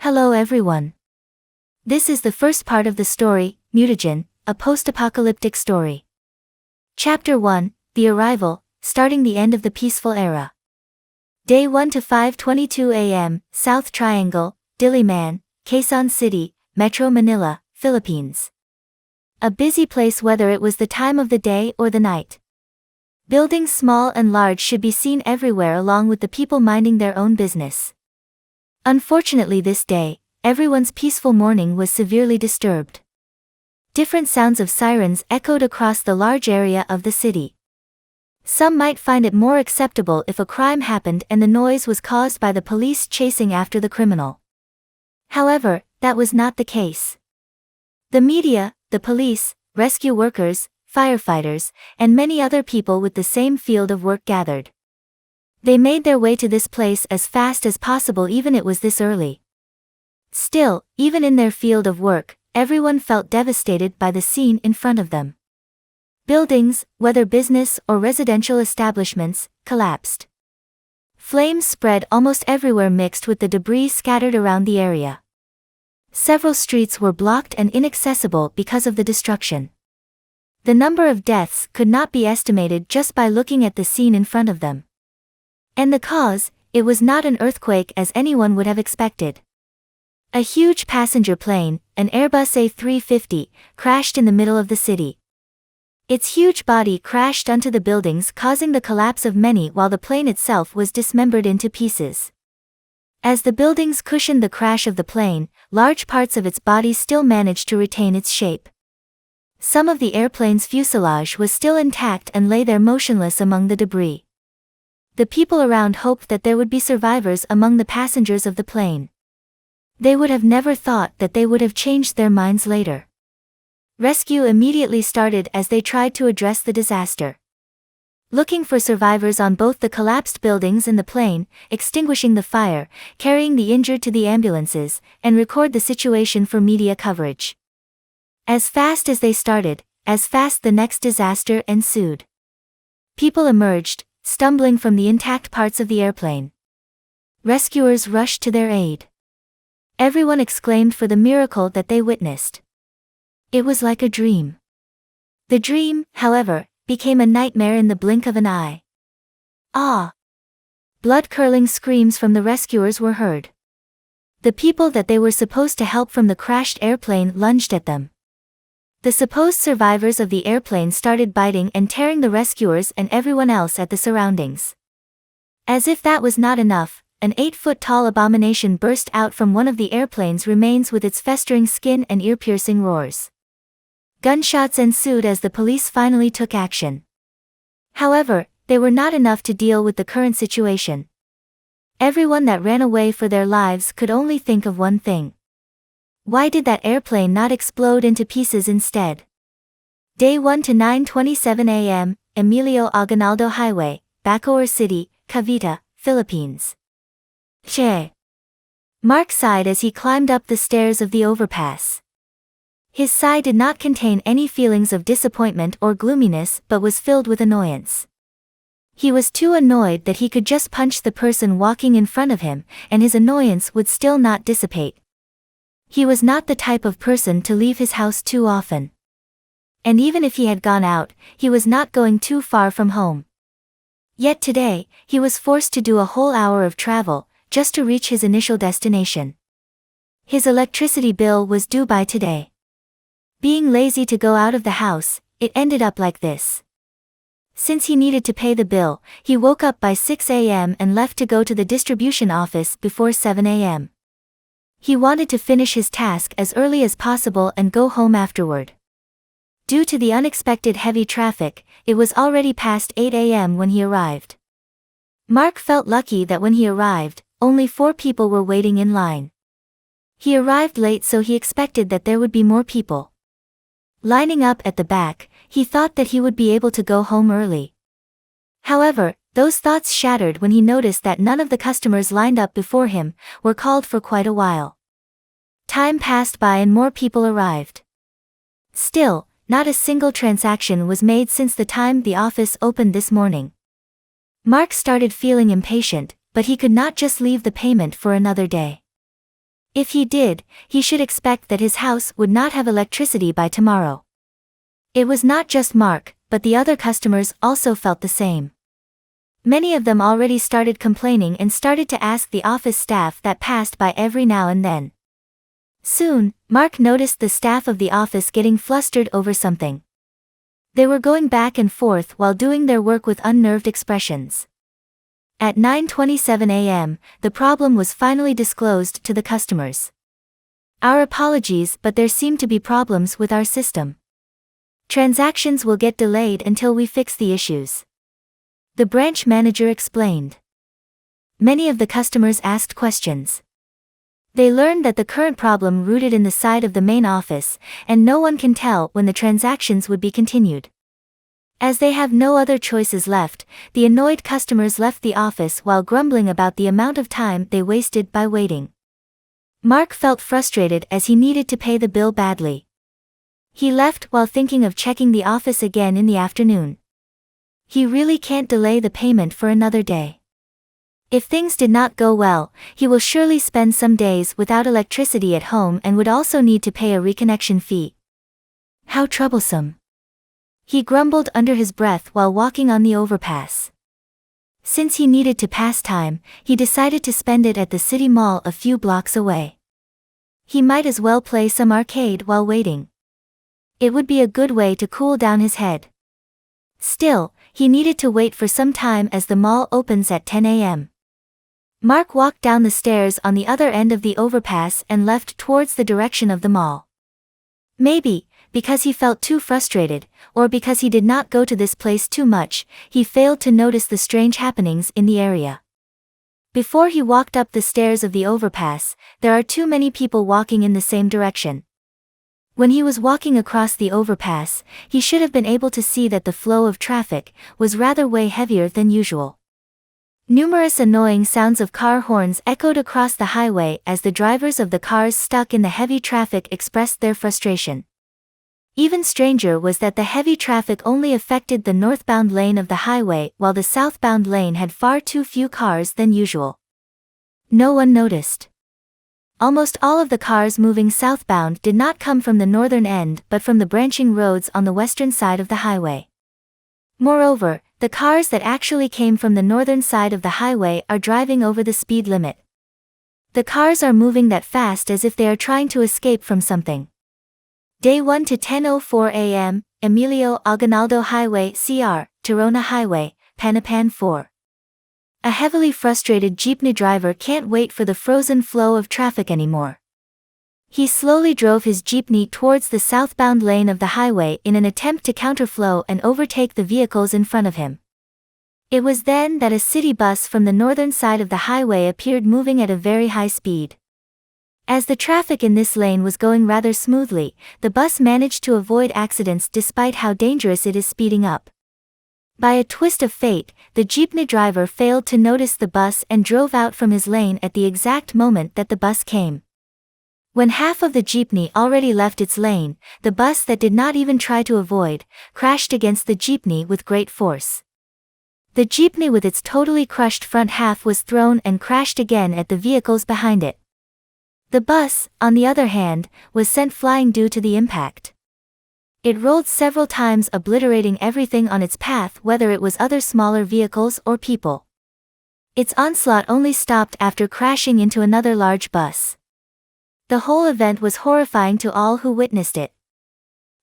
Hello everyone. This is the first part of the story, Mutagen, a post-apocalyptic story. Chapter 1, The Arrival, starting the end of the peaceful era. Day 1 to 5:22 a.m., South Triangle, Diliman, Quezon City, Metro Manila, Philippines. A busy place whether it was the time of the day or the night. Buildings small and large should be seen everywhere along with the people minding their own business. Unfortunately this day, everyone's peaceful morning was severely disturbed. Different sounds of sirens echoed across the large area of the city. Some might find it more acceptable if a crime happened and the noise was caused by the police chasing after the criminal. However, that was not the case. The media, the police, rescue workers, firefighters, and many other people with the same field of work gathered. They made their way to this place as fast as possible even it was this early. Still, even in their field of work, everyone felt devastated by the scene in front of them. Buildings, whether business or residential establishments, collapsed. Flames spread almost everywhere mixed with the debris scattered around the area. Several streets were blocked and inaccessible because of the destruction. The number of deaths could not be estimated just by looking at the scene in front of them. And the cause, it was not an earthquake as anyone would have expected. A huge passenger plane, an Airbus A350, crashed in the middle of the city. Its huge body crashed onto the buildings causing the collapse of many while the plane itself was dismembered into pieces. As the buildings cushioned the crash of the plane, large parts of its body still managed to retain its shape. Some of the airplane's fuselage was still intact and lay there motionless among the debris. The people around hoped that there would be survivors among the passengers of the plane. They would have never thought that they would have changed their minds later. Rescue immediately started as they tried to address the disaster. Looking for survivors on both the collapsed buildings and the plane, extinguishing the fire, carrying the injured to the ambulances, and record the situation for media coverage. As fast as they started, as fast the next disaster ensued. People emerged, stumbling from the intact parts of the airplane. Rescuers rushed to their aid. Everyone exclaimed for the miracle that they witnessed. It was like a dream. The dream, however, became a nightmare in the blink of an eye. Ah! Blood-curdling screams from the rescuers were heard. The people that they were supposed to help from the crashed airplane lunged at them. The supposed survivors of the airplane started biting and tearing the rescuers and everyone else at the surroundings. As if that was not enough, an 8-foot-tall abomination burst out from one of the airplane's remains with its festering skin and ear-piercing roars. Gunshots ensued as the police finally took action. However, they were not enough to deal with the current situation. Everyone that ran away for their lives could only think of one thing. Why did that airplane not explode into pieces instead? Day 1 to 9:27 a.m., Emilio Aguinaldo Highway, Bacoor City, Cavite, Philippines. Che! Mark sighed as he climbed up the stairs of the overpass. His sigh did not contain any feelings of disappointment or gloominess but was filled with annoyance. He was too annoyed that he could just punch the person walking in front of him, and his annoyance would still not dissipate. He was not the type of person to leave his house too often. And even if he had gone out, he was not going too far from home. Yet today, he was forced to do a whole hour of travel, just to reach his initial destination. His electricity bill was due by today. Being lazy to go out of the house, it ended up like this. Since he needed to pay the bill, he woke up by 6 a.m. and left to go to the distribution office before 7 a.m. He wanted to finish his task as early as possible and go home afterward. Due to the unexpected heavy traffic, it was already past 8 a.m. when he arrived. Mark felt lucky that when he arrived, only 4 people were waiting in line. He arrived late so he expected that there would be more people. Lining up at the back, he thought that he would be able to go home early. However, those thoughts shattered when he noticed that none of the customers lined up before him were called for quite a while. Time passed by and more people arrived. Still, not a single transaction was made since the time the office opened this morning. Mark started feeling impatient, but he could not just leave the payment for another day. If he did, he should expect that his house would not have electricity by tomorrow. It was not just Mark, but the other customers also felt the same. Many of them already started complaining and started to ask the office staff that passed by every now and then. Soon, Mark noticed the staff of the office getting flustered over something. They were going back and forth while doing their work with unnerved expressions. At 9:27 a.m., the problem was finally disclosed to the customers. "Our apologies, but there seem to be problems with our system. Transactions will get delayed until we fix the issues," the branch manager explained. Many of the customers asked questions. They learned that the current problem rooted in the side of the main office, and no one can tell when the transactions would be continued. As they have no other choices left, the annoyed customers left the office while grumbling about the amount of time they wasted by waiting. Mark felt frustrated as he needed to pay the bill badly. He left while thinking of checking the office again in the afternoon. He really can't delay the payment for another day. If things did not go well, he will surely spend some days without electricity at home and would also need to pay a reconnection fee. How troublesome. He grumbled under his breath while walking on the overpass. Since he needed to pass time, he decided to spend it at the city mall a few blocks away. He might as well play some arcade while waiting. It would be a good way to cool down his head. Still, he needed to wait for some time as the mall opens at 10 a.m. Mark walked down the stairs on the other end of the overpass and left towards the direction of the mall. Maybe, because he felt too frustrated, or because he did not go to this place too much, he failed to notice the strange happenings in the area. Before he walked up the stairs of the overpass, there are too many people walking in the same direction. When he was walking across the overpass, he should have been able to see that the flow of traffic was rather way heavier than usual. Numerous annoying sounds of car horns echoed across the highway as the drivers of the cars stuck in the heavy traffic expressed their frustration. Even stranger was that the heavy traffic only affected the northbound lane of the highway while the southbound lane had far too few cars than usual. No one noticed. Almost all of the cars moving southbound did not come from the northern end but from the branching roads on the western side of the highway. Moreover, the cars that actually came from the northern side of the highway are driving over the speed limit. The cars are moving that fast as if they are trying to escape from something. Day 1 to 10:04 a.m., Emilio Aguinaldo Highway CR, Tirona Highway, Panapan 4. A heavily frustrated jeepney driver can't wait for the frozen flow of traffic anymore. He slowly drove his jeepney towards the southbound lane of the highway in an attempt to counterflow and overtake the vehicles in front of him. It was then that a city bus from the northern side of the highway appeared moving at a very high speed. As the traffic in this lane was going rather smoothly, the bus managed to avoid accidents despite how dangerous it is speeding up. By a twist of fate, the jeepney driver failed to notice the bus and drove out from his lane at the exact moment that the bus came. When half of the jeepney already left its lane, the bus that did not even try to avoid, crashed against the jeepney with great force. The jeepney with its totally crushed front half was thrown and crashed again at the vehicles behind it. The bus, on the other hand, was sent flying due to the impact. It rolled several times, obliterating everything on its path, whether it was other smaller vehicles or people. Its onslaught only stopped after crashing into another large bus. The whole event was horrifying to all who witnessed it.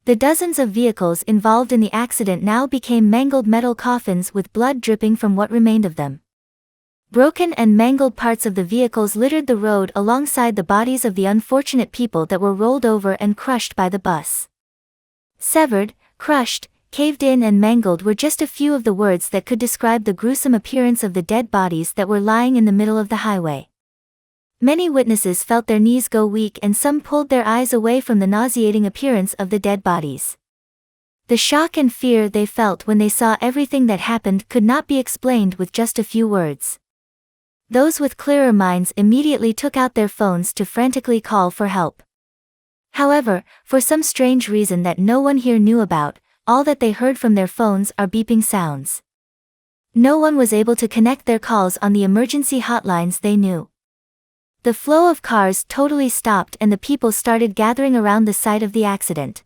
The dozens of vehicles involved in the accident now became mangled metal coffins with blood dripping from what remained of them. Broken and mangled parts of the vehicles littered the road alongside the bodies of the unfortunate people that were rolled over and crushed by the bus. Severed, crushed, caved in and mangled were just a few of the words that could describe the gruesome appearance of the dead bodies that were lying in the middle of the highway. Many witnesses felt their knees go weak and some pulled their eyes away from the nauseating appearance of the dead bodies. The shock and fear they felt when they saw everything that happened could not be explained with just a few words. Those with clearer minds immediately took out their phones to frantically call for help. However, for some strange reason that no one here knew about, all that they heard from their phones are beeping sounds. No one was able to connect their calls on the emergency hotlines they knew. The flow of cars totally stopped and the people started gathering around the site of the accident.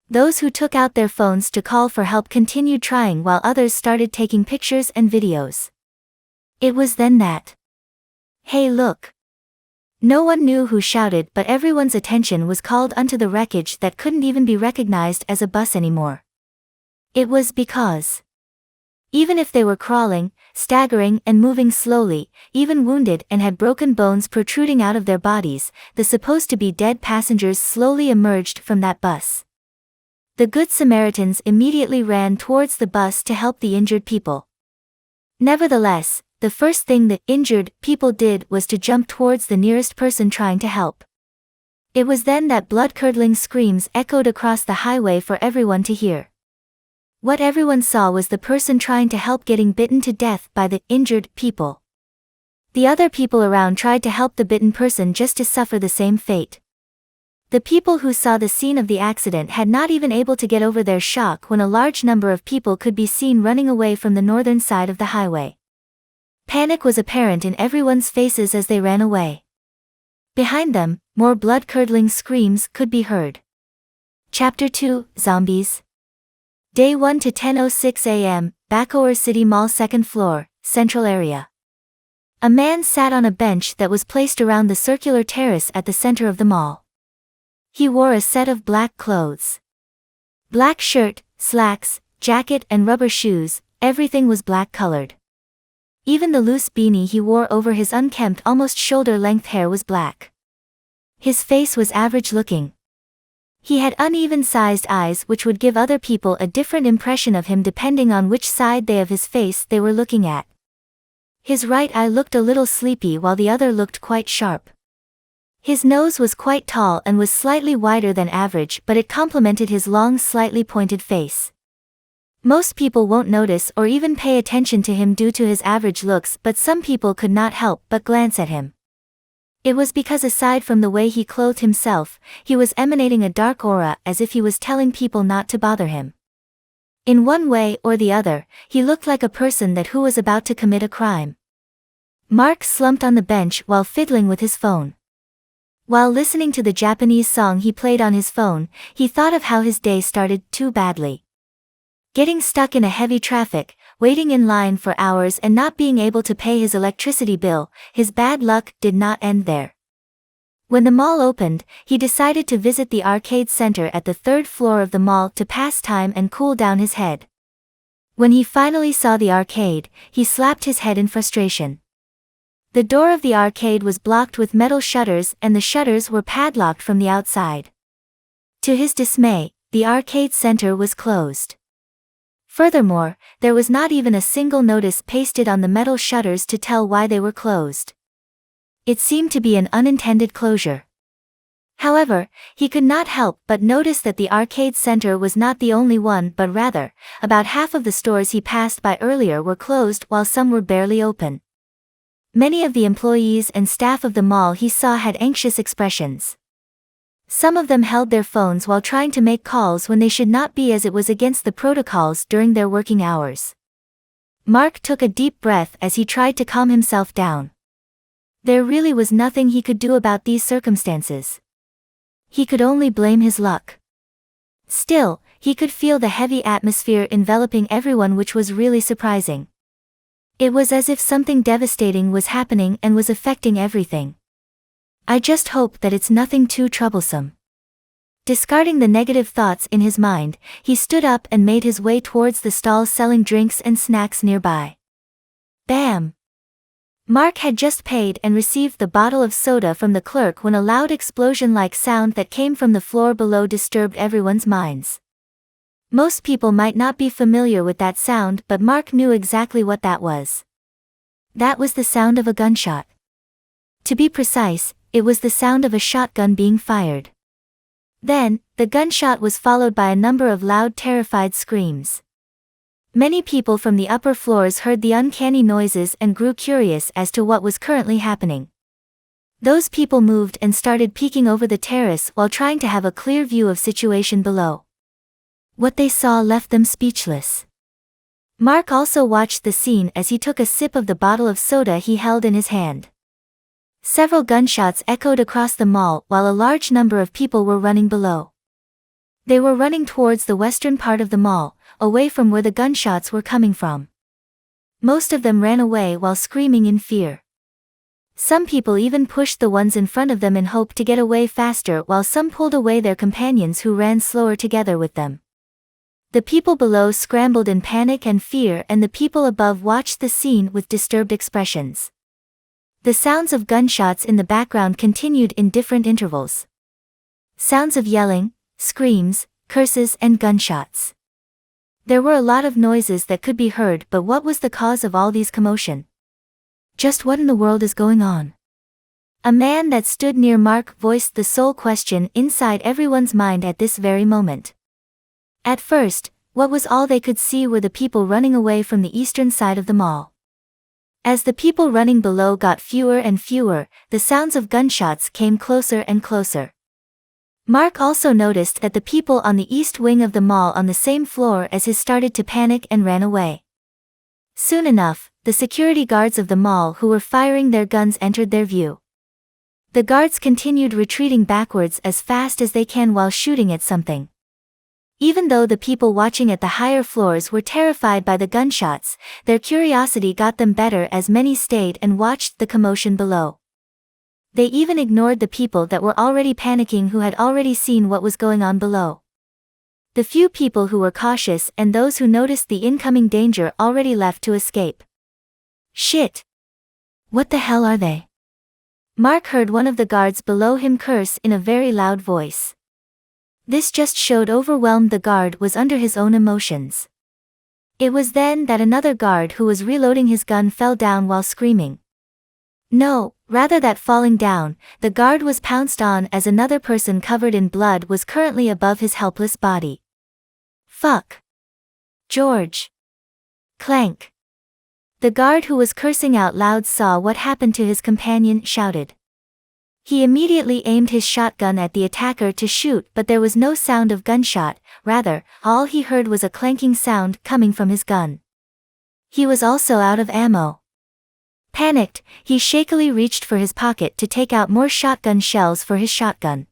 Those who took out their phones to call for help continued trying while others started taking pictures and videos. It was then that, "Hey, look!" No one knew who shouted, but everyone's attention was called onto the wreckage that couldn't even be recognized as a bus anymore. It was because, even if they were crawling, staggering and moving slowly, even wounded and had broken bones protruding out of their bodies, the supposed to be dead passengers slowly emerged from that bus. The Good Samaritans immediately ran towards the bus to help the injured people. Nevertheless, the first thing the injured people did was to jump towards the nearest person trying to help. It was then that blood-curdling screams echoed across the highway for everyone to hear. What everyone saw was the person trying to help getting bitten to death by the injured people. The other people around tried to help the bitten person just to suffer the same fate. The people who saw the scene of the accident had not even able to get over their shock when a large number of people could be seen running away from the northern side of the highway. Panic was apparent in everyone's faces as they ran away. Behind them, more blood-curdling screams could be heard. Chapter 2, Zombies. Day 1 to 10:06 a.m., Bacoor City Mall 2nd floor, central area. A man sat on a bench that was placed around the circular terrace at the center of the mall. He wore a set of black clothes. Black shirt, slacks, jacket and rubber shoes, everything was black colored. Even the loose beanie he wore over his unkempt almost shoulder-length hair was black. His face was average looking. He had uneven-sized eyes which would give other people a different impression of him depending on which side of his face they were looking at. His right eye looked a little sleepy while the other looked quite sharp. His nose was quite tall and was slightly wider than average, but it complemented his long, slightly pointed face. Most people won't notice or even pay attention to him due to his average looks, but some people could not help but glance at him. It was because aside from the way he clothed himself, he was emanating a dark aura as if he was telling people not to bother him. In one way or the other, he looked like a person who was about to commit a crime. Mark slumped on the bench while fiddling with his phone. While listening to the Japanese song he played on his phone, he thought of how his day started too badly. Getting stuck in a heavy traffic, waiting in line for hours and not being able to pay his electricity bill, his bad luck did not end there. When the mall opened, he decided to visit the arcade center at the 3rd floor of the mall to pass time and cool down his head. When he finally saw the arcade, he slapped his head in frustration. The door of the arcade was blocked with metal shutters and the shutters were padlocked from the outside. To his dismay, the arcade center was closed. Furthermore, there was not even a single notice pasted on the metal shutters to tell why they were closed. It seemed to be an unintended closure. However, he could not help but notice that the arcade center was not the only one, but rather, about half of the stores he passed by earlier were closed while some were barely open. Many of the employees and staff of the mall he saw had anxious expressions. Some of them held their phones while trying to make calls when they should not be, as it was against the protocols during their working hours. Mark took a deep breath as he tried to calm himself down. There really was nothing he could do about these circumstances. He could only blame his luck. Still, he could feel the heavy atmosphere enveloping everyone, which was really surprising. It was as if something devastating was happening and was affecting everything. I just hope that it's nothing too troublesome. Discarding the negative thoughts in his mind, he stood up and made his way towards the stalls selling drinks and snacks nearby. Bam! Mark had just paid and received the bottle of soda from the clerk when a loud explosion-like sound that came from the floor below disturbed everyone's minds. Most people might not be familiar with that sound, but Mark knew exactly what that was. That was the sound of a gunshot. To be precise, it was the sound of a shotgun being fired. Then, the gunshot was followed by a number of loud, terrified screams. Many people from the upper floors heard the uncanny noises and grew curious as to what was currently happening. Those people moved and started peeking over the terrace while trying to have a clear view of situation below. What they saw left them speechless. Mark also watched the scene as he took a sip of the bottle of soda he held in his hand. Several gunshots echoed across the mall while a large number of people were running below. They were running towards the western part of the mall, away from where the gunshots were coming from. Most of them ran away while screaming in fear. Some people even pushed the ones in front of them in hope to get away faster, while some pulled away their companions who ran slower together with them. The people below scrambled in panic and fear, and the people above watched the scene with disturbed expressions. The sounds of gunshots in the background continued in different intervals. Sounds of yelling, screams, curses, and gunshots. There were a lot of noises that could be heard, but what was the cause of all these commotion? Just what in the world is going on? A man that stood near Mark voiced the sole question inside everyone's mind at this very moment. At first, what was all they could see were the people running away from the eastern side of the mall. As the people running below got fewer and fewer, the sounds of gunshots came closer and closer. Mark also noticed that the people on the east wing of the mall on the same floor as his started to panic and ran away. Soon enough, the security guards of the mall who were firing their guns entered their view. The guards continued retreating backwards as fast as they can while shooting at something. Even though the people watching at the higher floors were terrified by the gunshots, their curiosity got them better as many stayed and watched the commotion below. They even ignored the people that were already panicking who had already seen what was going on below. The few people who were cautious and those who noticed the incoming danger already left to escape. Shit! What the hell are they? Mark heard one of the guards below him curse in a very loud voice. This just showed overwhelmed the guard was under his own emotions. It was then that another guard who was reloading his gun fell down while screaming. No, rather that falling down, the guard was pounced on as another person covered in blood was currently above his helpless body. Fuck. George. Clank. The guard who was cursing out loud saw what happened to his companion, shouted. He immediately aimed his shotgun at the attacker to shoot, but there was no sound of gunshot, rather, all he heard was a clanking sound coming from his gun. He was also out of ammo. Panicked, he shakily reached for his pocket to take out more shotgun shells for his shotgun.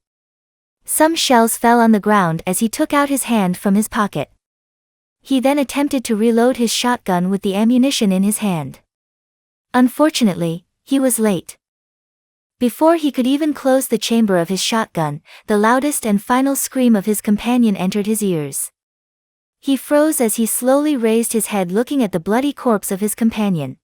Some shells fell on the ground as he took out his hand from his pocket. He then attempted to reload his shotgun with the ammunition in his hand. Unfortunately, he was late. Before he could even close the chamber of his shotgun, the loudest and final scream of his companion entered his ears. He froze as he slowly raised his head looking at the bloody corpse of his companion.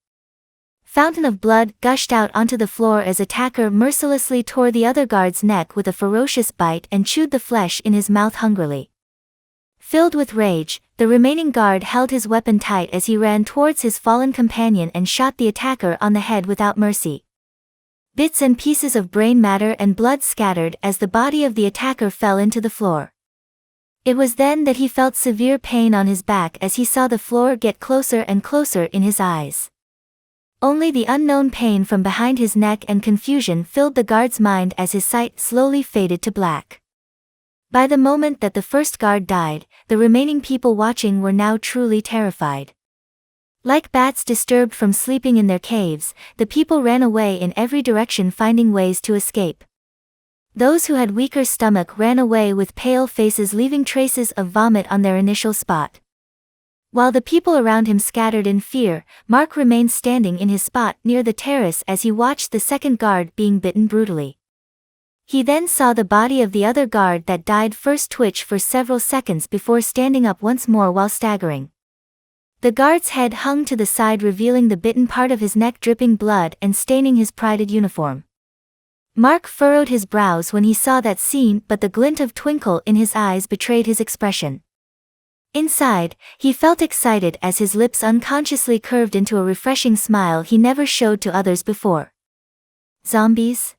Fountain of blood gushed out onto the floor as attacker mercilessly tore the other guard's neck with a ferocious bite and chewed the flesh in his mouth hungrily. Filled with rage, the remaining guard held his weapon tight as he ran towards his fallen companion and shot the attacker on the head without mercy. Bits and pieces of brain matter and blood scattered as the body of the attacker fell into the floor. It was then that he felt severe pain on his back as he saw the floor get closer and closer in his eyes. Only the unknown pain from behind his neck and confusion filled the guard's mind as his sight slowly faded to black. By the moment that the first guard died, the remaining people watching were now truly terrified. Like bats disturbed from sleeping in their caves, the people ran away in every direction finding ways to escape. Those who had weaker stomach ran away with pale faces leaving traces of vomit on their initial spot. While the people around him scattered in fear, Mark remained standing in his spot near the terrace as he watched the second guard being bitten brutally. He then saw the body of the other guard that died first twitch for several seconds before standing up once more while staggering. The guard's head hung to the side revealing the bitten part of his neck dripping blood and staining his prided uniform. Mark furrowed his brows when he saw that scene, but the glint of twinkle in his eyes betrayed his expression. Inside, he felt excited as his lips unconsciously curved into a refreshing smile he never showed to others before. Zombies?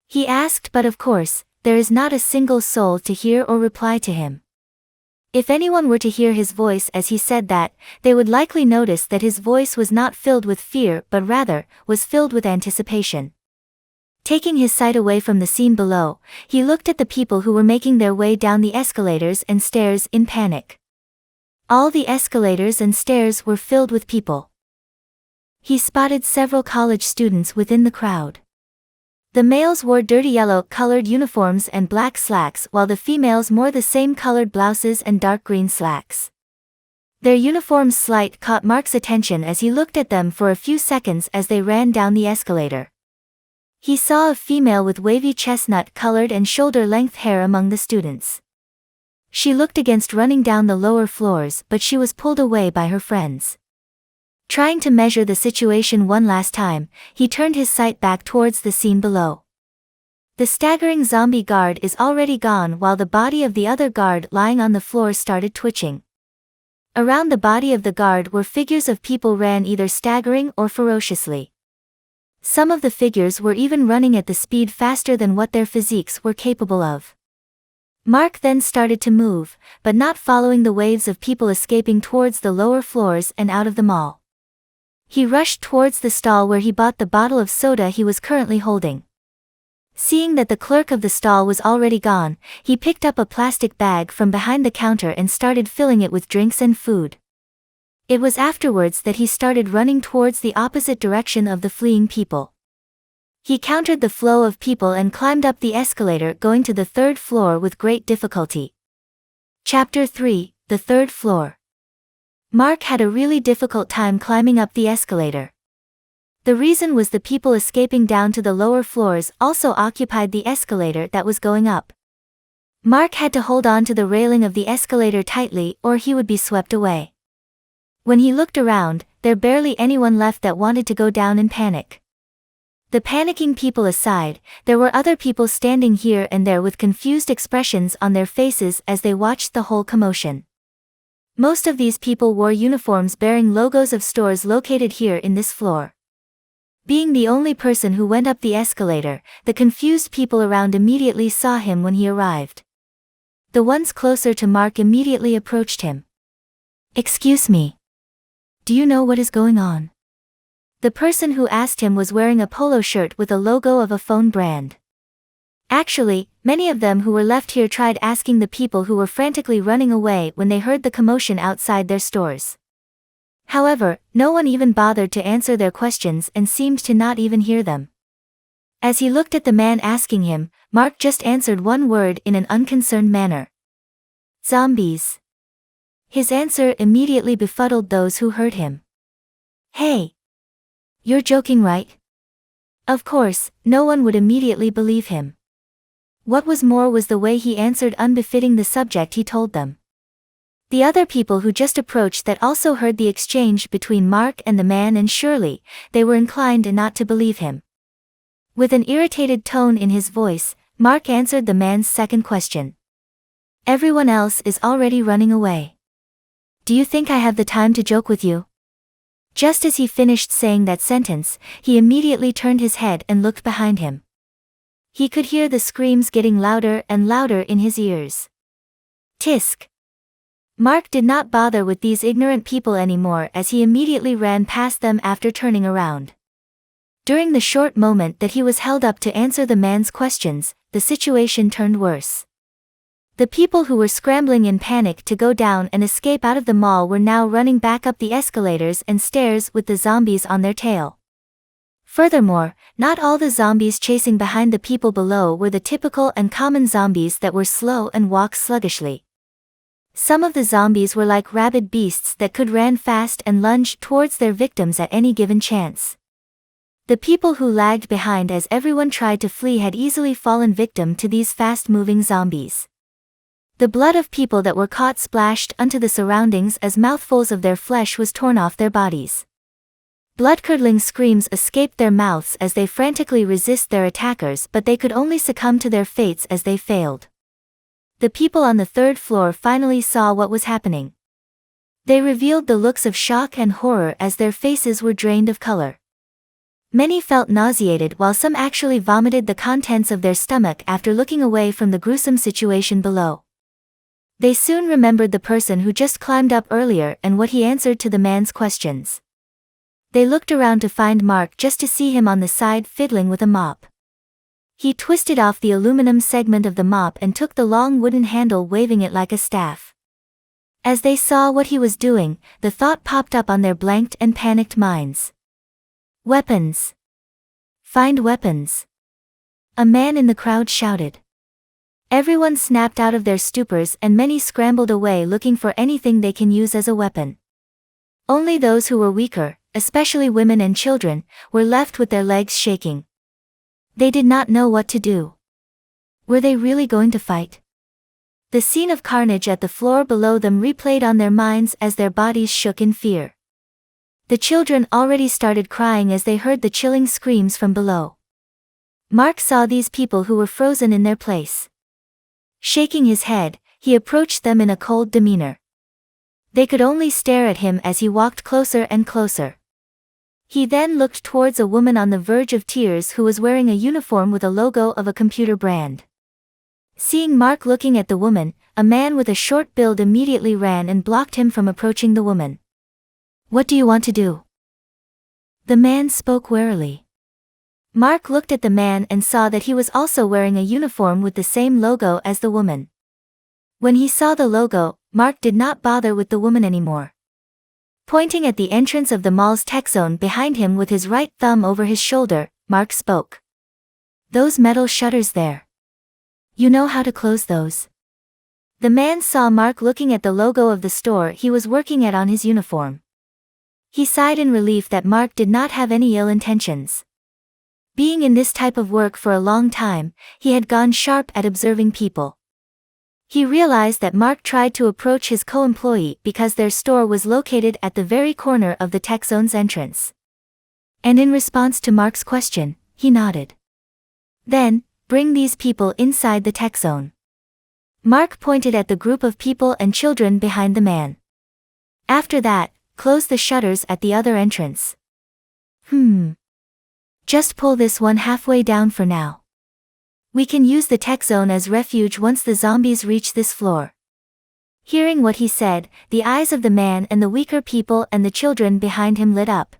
He asked, but of course, there is not a single soul to hear or reply to him. If anyone were to hear his voice as he said that, they would likely notice that his voice was not filled with fear but rather, was filled with anticipation. Taking his sight away from the scene below, he looked at the people who were making their way down the escalators and stairs in panic. All the escalators and stairs were filled with people. He spotted several college students within the crowd. The males wore dirty yellow-colored uniforms and black slacks while the females wore the same colored blouses and dark green slacks. Their uniforms' slight caught Mark's attention as he looked at them for a few seconds as they ran down the escalator. He saw a female with wavy chestnut-colored and shoulder-length hair among the students. She looked against running down the lower floors, but she was pulled away by her friends. Trying to measure the situation one last time, he turned his sight back towards the scene below. The staggering zombie guard is already gone while the body of the other guard lying on the floor started twitching. Around the body of the guard were figures of people ran either staggering or ferociously. Some of the figures were even running at the speed faster than what their physiques were capable of. Mark then started to move, but not following the waves of people escaping towards the lower floors and out of the mall. He rushed towards the stall where he bought the bottle of soda he was currently holding. Seeing that the clerk of the stall was already gone, he picked up a plastic bag from behind the counter and started filling it with drinks and food. It was afterwards that he started running towards the opposite direction of the fleeing people. He countered the flow of people and climbed up the escalator going to the third floor with great difficulty. Chapter 3, The Third Floor. Mark had a really difficult time climbing up the escalator. The reason was the people escaping down to the lower floors also occupied the escalator that was going up. Mark had to hold on to the railing of the escalator tightly or he would be swept away. When he looked around, there barely anyone left that wanted to go down in panic. The panicking people aside, there were other people standing here and there with confused expressions on their faces as they watched the whole commotion. Most of these people wore uniforms bearing logos of stores located here in this floor. Being the only person who went up the escalator, the confused people around immediately saw him when he arrived. The ones closer to Mark immediately approached him. "Excuse me. Do you know what is going on?" The person who asked him was wearing a polo shirt with a logo of a phone brand. Actually, many of them who were left here tried asking the people who were frantically running away when they heard the commotion outside their stores. However, no one even bothered to answer their questions and seemed to not even hear them. As he looked at the man asking him, Mark just answered one word in an unconcerned manner. "Zombies." His answer immediately befuddled those who heard him. "Hey! You're joking, right?" Of course, no one would immediately believe him. What was more was the way he answered unbefitting the subject he told them. The other people who just approached that also heard the exchange between Mark and the man and surely, they were inclined not to believe him. With an irritated tone in his voice, Mark answered the man's second question. "Everyone else is already running away. Do you think I have the time to joke with you?" Just as he finished saying that sentence, he immediately turned his head and looked behind him. He could hear the screams getting louder and louder in his ears. Tisk! Mark did not bother with these ignorant people anymore as he immediately ran past them after turning around. During the short moment that he was held up to answer the man's questions, the situation turned worse. The people who were scrambling in panic to go down and escape out of the mall were now running back up the escalators and stairs with the zombies on their tail. Furthermore, not all the zombies chasing behind the people below were the typical and common zombies that were slow and walked sluggishly. Some of the zombies were like rabid beasts that could ran fast and lunge towards their victims at any given chance. The people who lagged behind as everyone tried to flee had easily fallen victim to these fast-moving zombies. The blood of people that were caught splashed onto the surroundings as mouthfuls of their flesh was torn off their bodies. Blood-curdling screams escaped their mouths as they frantically resist their attackers, but they could only succumb to their fates as they failed. The people on the third floor finally saw what was happening. They revealed the looks of shock and horror as their faces were drained of color. Many felt nauseated while some actually vomited the contents of their stomach after looking away from the gruesome situation below. They soon remembered the person who just climbed up earlier and what he answered to the man's questions. They looked around to find Mark just to see him on the side fiddling with a mop. He twisted off the aluminum segment of the mop and took the long wooden handle waving it like a staff. As they saw what he was doing, the thought popped up on their blanked and panicked minds. Weapons. Find weapons. A man in the crowd shouted. Everyone snapped out of their stupors and many scrambled away looking for anything they can use as a weapon. Only those who were weaker, especially women and children, were left with their legs shaking. They did not know what to do. Were they really going to fight? The scene of carnage at the floor below them replayed on their minds as their bodies shook in fear. The children already started crying as they heard the chilling screams from below. Mark saw these people who were frozen in their place. Shaking his head, he approached them in a cold demeanor. They could only stare at him as he walked closer and closer. He then looked towards a woman on the verge of tears who was wearing a uniform with a logo of a computer brand. Seeing Mark looking at the woman, a man with a short build immediately ran and blocked him from approaching the woman. "What do you want to do?" The man spoke warily. Mark looked at the man and saw that he was also wearing a uniform with the same logo as the woman. When he saw the logo, Mark did not bother with the woman anymore. Pointing at the entrance of the mall's tech zone behind him with his right thumb over his shoulder, Mark spoke. "Those metal shutters there. You know how to close those?" The man saw Mark looking at the logo of the store he was working at on his uniform. He sighed in relief that Mark did not have any ill intentions. Being in this type of work for a long time, he had gone sharp at observing people. He realized that Mark tried to approach his co-employee because their store was located at the very corner of the tech zone's entrance. And in response to Mark's question, he nodded. "Then, bring these people inside the tech zone." Mark pointed at the group of people and children behind the man. After that, close the shutters at the other entrance. Just pull this one halfway down for now. We can use the tech zone as refuge once the zombies reach this floor." Hearing what he said, the eyes of the man and the weaker people and the children behind him lit up.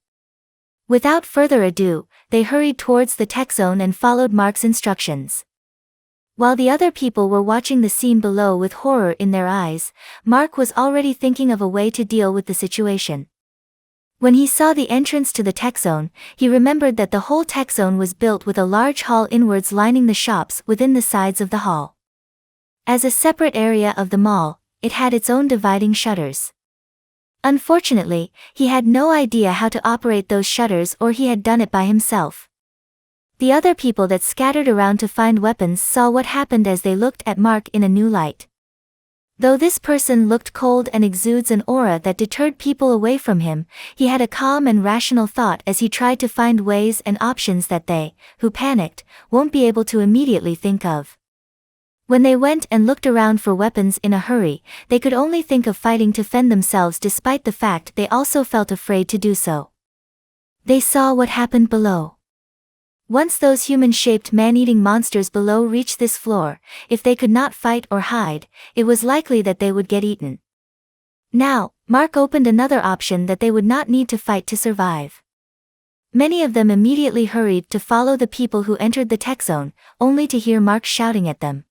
Without further ado, they hurried towards the tech zone and followed Mark's instructions. While the other people were watching the scene below with horror in their eyes, Mark was already thinking of a way to deal with the situation. When he saw the entrance to the tech zone, he remembered that the whole tech zone was built with a large hall inwards lining the shops within the sides of the hall. As a separate area of the mall, it had its own dividing shutters. Unfortunately, he had no idea how to operate those shutters, or he had done it by himself. The other people that scattered around to find weapons saw what happened as they looked at Mark in a new light. Though this person looked cold and exudes an aura that deterred people away from him, he had a calm and rational thought as he tried to find ways and options that they, who panicked, won't be able to immediately think of. When they went and looked around for weapons in a hurry, they could only think of fighting to fend themselves despite the fact they also felt afraid to do so. They saw what happened below. Once those human-shaped man-eating monsters below reached this floor, if they could not fight or hide, it was likely that they would get eaten. Now, Mark opened another option that they would not need to fight to survive. Many of them immediately hurried to follow the people who entered the tech zone, only to hear Mark shouting at them.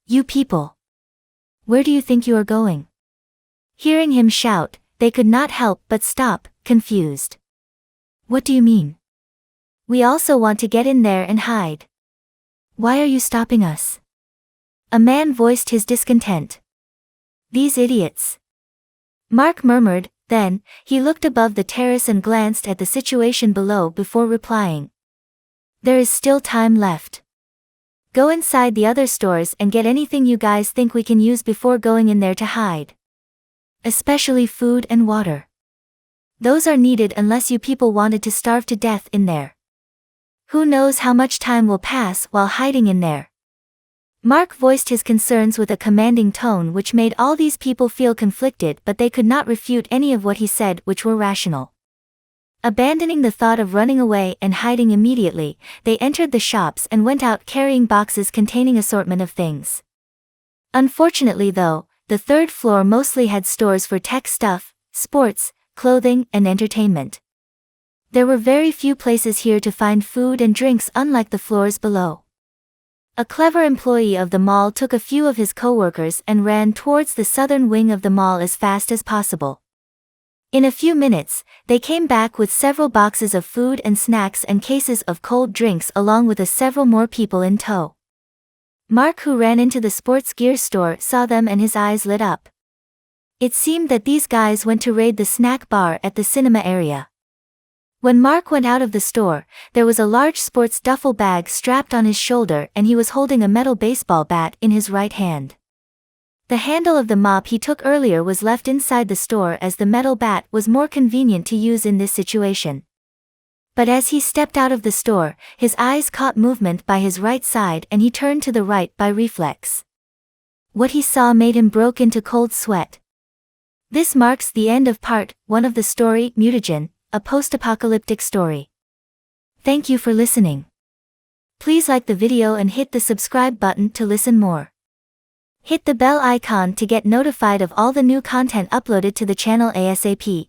"You people! Where do you think you are going?" Hearing him shout, they could not help but stop, confused. "What do you mean? We also want to get in there and hide. Why are you stopping us?" A man voiced his discontent. "These idiots." Mark murmured, then, he looked above the terrace and glanced at the situation below before replying. "There is still time left. Go inside the other stores and get anything you guys think we can use before going in there to hide. Especially food and water. Those are needed unless you people wanted to starve to death in there. Who knows how much time will pass while hiding in there." Mark voiced his concerns with a commanding tone which made all these people feel conflicted, but they could not refute any of what he said, which were rational. Abandoning the thought of running away and hiding immediately, they entered the shops and went out carrying boxes containing assortment of things. Unfortunately though, the third floor mostly had stores for tech stuff, sports, clothing, and entertainment. There were very few places here to find food and drinks, unlike the floors below. A clever employee of the mall took a few of his co-workers and ran towards the southern wing of the mall as fast as possible. In a few minutes, they came back with several boxes of food and snacks and cases of cold drinks along with several more people in tow. Mark, who ran into the sports gear store, saw them and his eyes lit up. It seemed that these guys went to raid the snack bar at the cinema area. When Mark went out of the store, there was a large sports duffel bag strapped on his shoulder and he was holding a metal baseball bat in his right hand. The handle of the mop he took earlier was left inside the store as the metal bat was more convenient to use in this situation. But as he stepped out of the store, his eyes caught movement by his right side and he turned to the right by reflex. What he saw made him broke into cold sweat. This marks the end of part 1 of the story Mutagen, a post-apocalyptic story. Thank you for listening. Please like the video and hit the subscribe button to listen more. Hit the bell icon to get notified of all the new content uploaded to the channel ASAP.